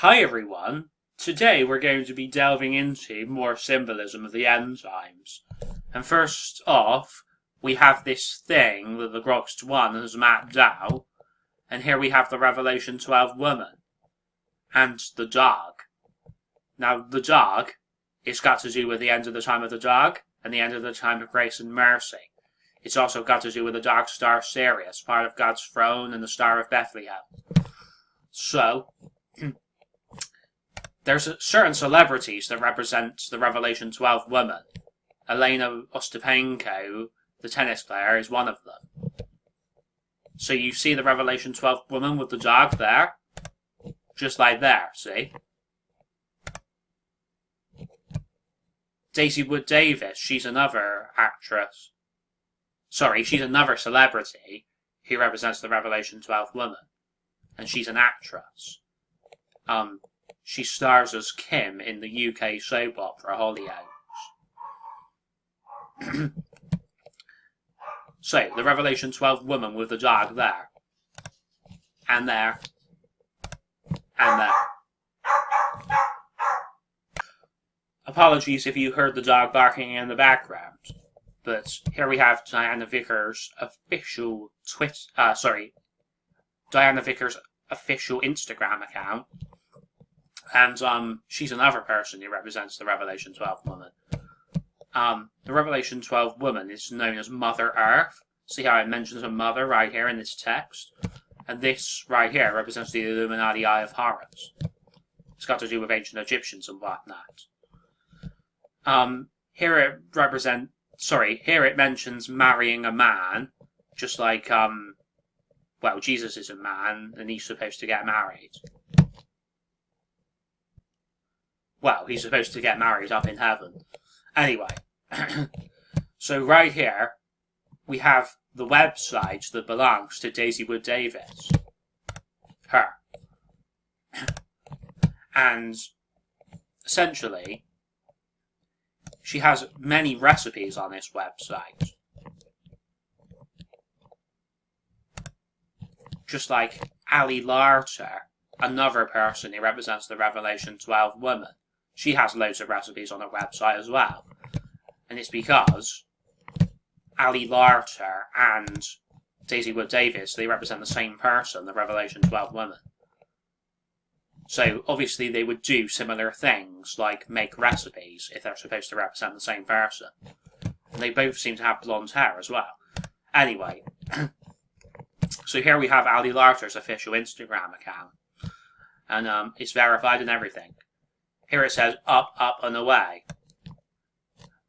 Hi everyone, today we're going to be delving into more symbolism of the end times. And first off, we have this thing that the Groxt 1 has mapped out, and here we have the Revelation 12 woman, and the dog. Now the dog, it's got to do with the end of the time of the dog, and the end of the time of grace and mercy. It's also got to do with the dog star Sirius, part of God's throne and the Star of Bethlehem. So, there's certain celebrities that represent the Revelation 12 woman. Elena Ostapenko, the tennis player, is one of them. So you see the Revelation 12 woman with the dog there? Just like there, see? Daisy Wood Davis, she's another actress. Sorry, she's another celebrity who represents the Revelation 12 woman. And she's an actress. She stars as Kim in the UK soap opera Hollyoaks. So, the Revelation 12 woman with the dog there. And there. And there. Apologies if you heard the dog barking in the background. But here we have Diana Vickers' official Diana Vickers' official Instagram account. And she's another person who represents the Revelation 12 woman. The Revelation 12 woman is known as Mother Earth. See how it mentions a mother right here in this text? And this right here represents the Illuminati Eye of Horus. It's got to do with ancient Egyptians and whatnot. Here it mentions marrying a man, just like, well, Jesus is a man, and he's supposed to get married. Well, he's supposed to get married up in heaven. Anyway, so right here, we have the website that belongs to Daisy Wood Davis. Her. And, essentially, she has many recipes on this website. Just like Ali Larter, another person who represents the Revelation 12 woman. She has loads of recipes on her website as well. And it's because Ali Larter and Daisy Wood Davis, they represent the same person, the Revelation 12 woman. So, obviously, they would do similar things, like make recipes, if they're supposed to represent the same person. And they both seem to have blonde hair as well. Anyway, so here we have Ali Larter's official Instagram account. And it's verified and everything. Here it says, up, up and away.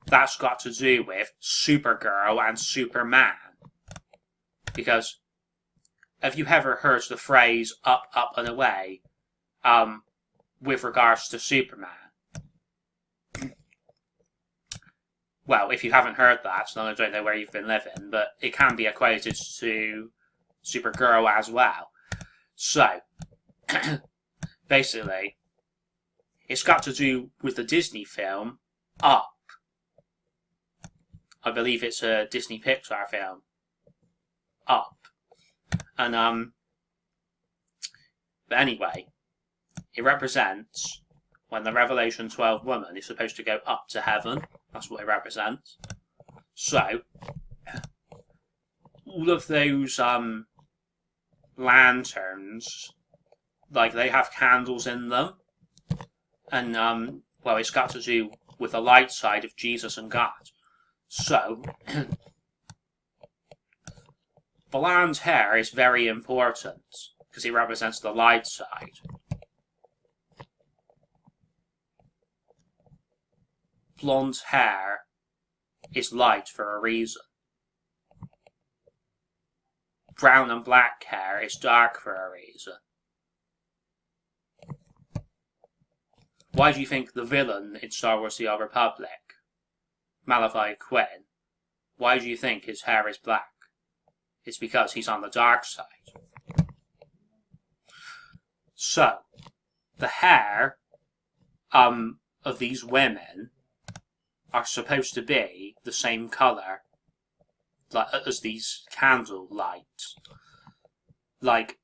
That's got to do with Supergirl and Superman. Because, have you ever heard the phrase, up, up and away, with regards to Superman? Well, if you haven't heard that, then I don't know where you've been living, but it can be equated to Supergirl as well. So, basically, it's got to do with the Disney film, Up. I believe it's a Disney Pixar film. Up. And, but anyway, it represents when the Revelation 12 woman is supposed to go up to heaven. That's what it represents. So, all of those, lanterns, like, they have candles in them. And, well, it's got to do with the light side of Jesus and God. So, blonde hair is very important, because it represents the light side. Blonde hair is light for a reason. Brown and black hair is dark for a reason. Why do you think the villain in Star Wars The Old Republic, Malachi Quinn, why do you think his hair is black? It's because he's on the dark side. So, the hair of these women are supposed to be the same colour as these candle lights. Like,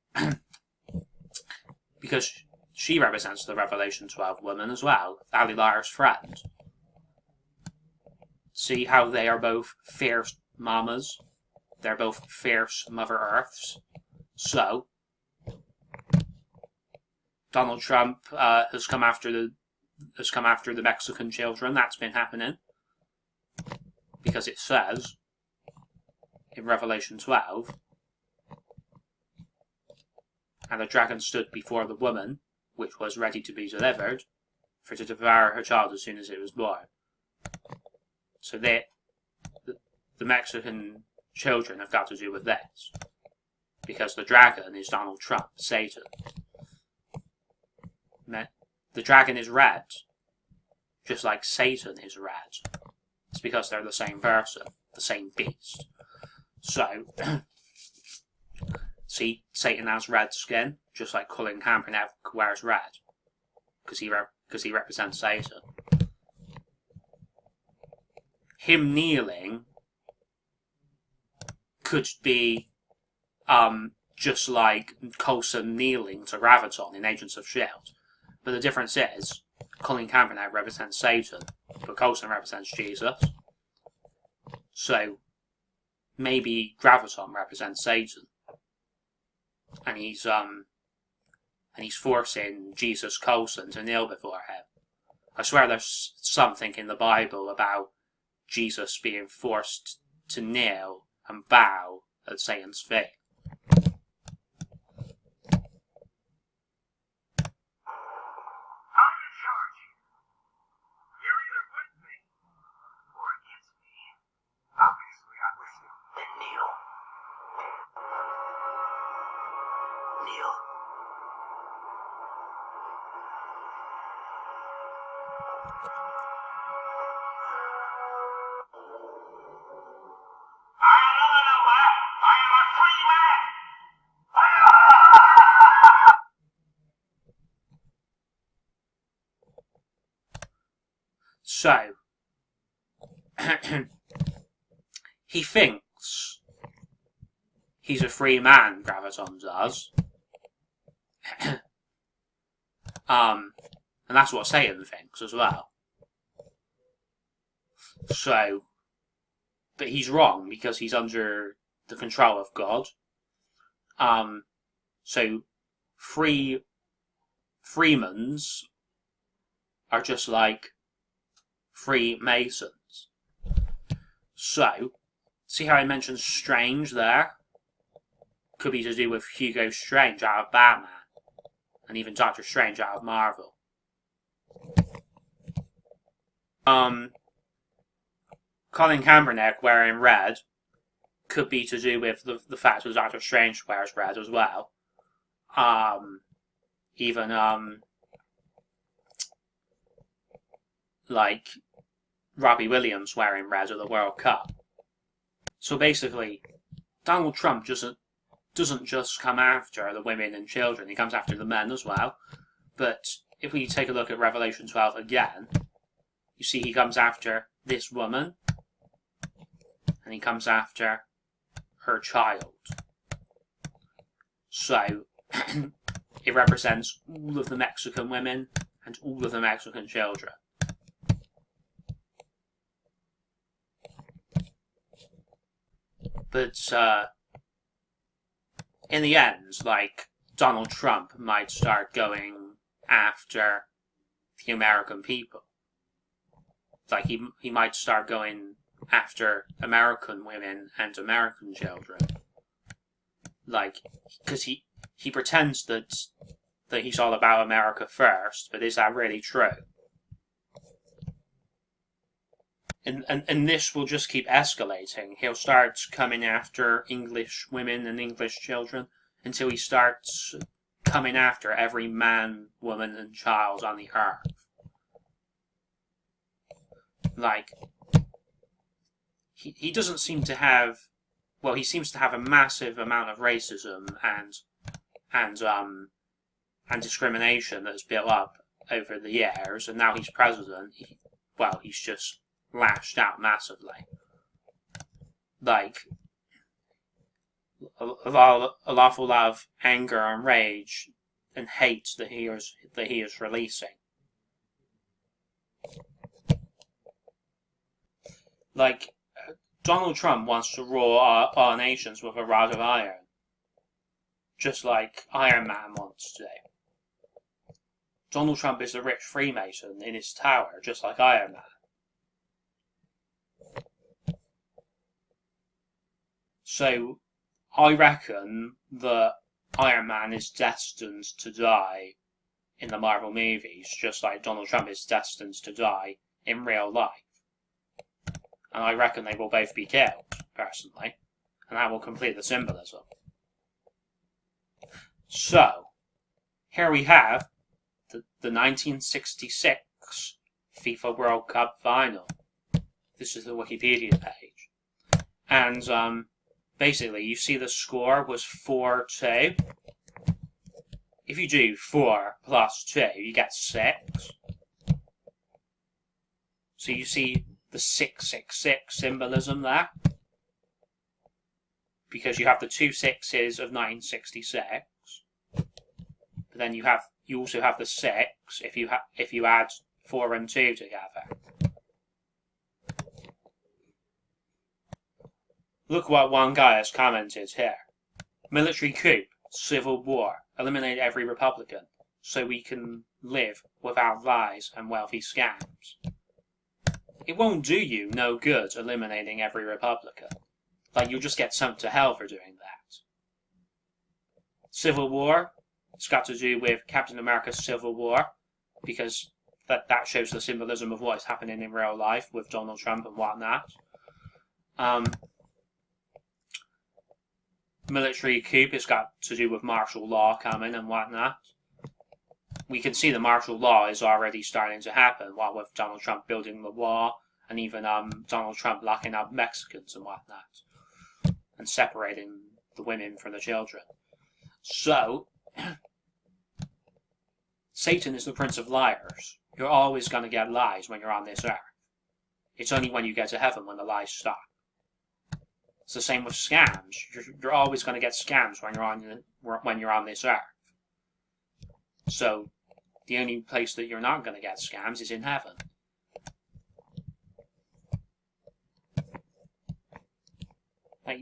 because she represents the Revelation 12 woman as well, Alilar's friend. See how they are both fierce mamas? They're both fierce Mother Earths. So, Donald Trump has come after the Mexican children. That's been happening because it says in Revelation 12, and the dragon stood before the woman, which was ready to be delivered, for to devour her child as soon as it was born. So the Mexican children have got to do with this, because the dragon is Donald Trump, Satan. The dragon is red, just like Satan is red. It's because they're the same person, the same beast. So, see, Satan has red skin, just like Colin Kaepernick wears red, because he represents Satan. Him kneeling could be just like Coulson kneeling to Graviton in Agents of S.H.I.E.L.D. But the difference is, Colin Kaepernick represents Satan, but Coulson represents Jesus. So, maybe Graviton represents Satan. And he's forcing Jesus Coulson to kneel before him. I swear there's something in the Bible about Jesus being forced to kneel and bow at Satan's feet. So, he thinks he's a free man, Graviton does. And that's what Satan thinks as well. So, but he's wrong because he's under the control of God. So, freemans are just like freemasons. So, see how I mentioned Strange there? Could be to do with Hugo Strange out of Batman, and even Doctor Strange out of Marvel. Colin Kaepernick wearing red could be to do with the fact that Doctor Strange wears red as well. Like Robbie Williams wearing red at the World Cup. So basically, Donald Trump doesn't just come after the women and children, he comes after the men as well. But if we take a look at Revelation 12 again, you see he comes after this woman, and he comes after her child. So, it represents all of the Mexican women and all of the Mexican children. But, in the end, like, Donald Trump might start going after the American people. Like, he might start going after American women and American children. Like, because he pretends that he's all about America first, but is that really true? And this will just keep escalating. He'll start coming after English women and English children until he starts coming after every man, woman, and child on the earth. Like, he doesn't seem to have, well, he seems to have a massive amount of racism and discrimination that's built up over the years, and now he's president. He's just lashed out massively. Like, an awful lot of anger and rage and hate that he is releasing. Like, Donald Trump wants to rule our nations with a rod of iron, just like Iron Man wants to. Donald Trump is a rich freemason in his tower, just like Iron Man. So, I reckon that Iron Man is destined to die in the Marvel movies, just like Donald Trump is destined to die in real life. And I reckon they will both be killed, personally. And that will complete the symbolism. So, here we have the 1966 FIFA World Cup final. This is the Wikipedia page. And, basically, you see the score was 4-2. If you do 4 plus 2, you get 6. So you see the 666 symbolism there. Because you have the 2 6s of 1966. But then you also have the 6 if you add 4 and 2 together. Look what one guy has commented here. Military coup, civil war, eliminate every Republican, so we can live without lies and wealthy scams. It won't do you no good eliminating every Republican. Like, you'll just get sent to hell for doing that. Civil war, it's got to do with Captain America's Civil War, because that shows the symbolism of what is happening in real life with Donald Trump and whatnot. Military coup has got to do with martial law coming and whatnot. We can see the martial law is already starting to happen, what with Donald Trump building the wall, and even Donald Trump locking up Mexicans and whatnot, and separating the women from the children. So, Satan is the prince of liars. You're always going to get lies when you're on this earth. It's only when you get to heaven when the lies stop. It's the same with scams. You're always going to get scams when you're on this earth. So, the only place that you're not going to get scams is in heaven. Like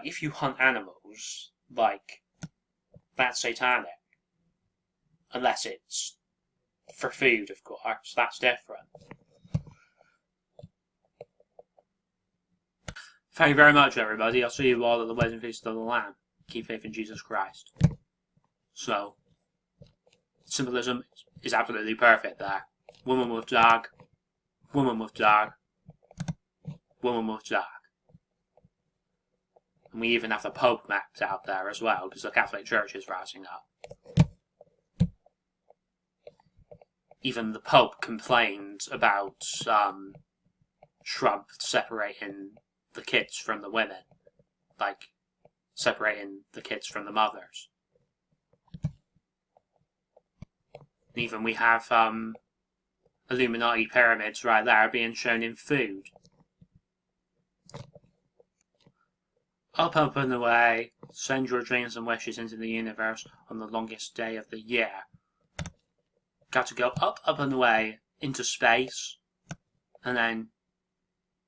if you hunt animals, like, that's satanic. Unless it's for food, of course. That's different. Thank you very much, everybody. I'll see you all at the wedding feast of the Lamb. Keep faith in Jesus Christ. So, symbolism is absolutely perfect there. Woman with dog, woman with dog, woman with dog. And we even have the Pope mapped out there as well, because the Catholic Church is rising up. Even the Pope complained about Trump separating the kids from the women, like separating the kids from the mothers. Even we have Illuminati pyramids right there being shown in food. Up and away, send your dreams and wishes into the universe on the longest day of the year. Got to go up and away into space, and then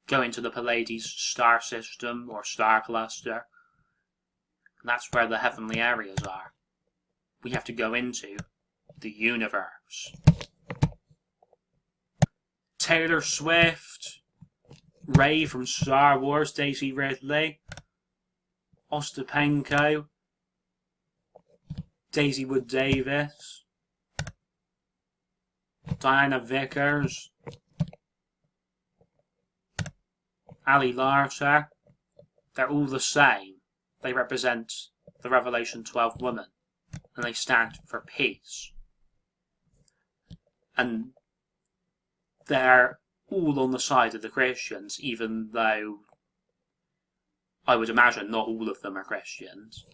go into the Pleiades star system or star cluster. And that's where the heavenly areas are. We have to go into the universe. Taylor Swift, Rey from Star Wars, Daisy Ridley, Ostapenko, Daisy Wood Davis, Diana Vickers, Ali Larter, they're all the same. They represent the Revelation 12 woman, and they stand for peace. And they're all on the side of the Christians, even though I would imagine not all of them are Christians.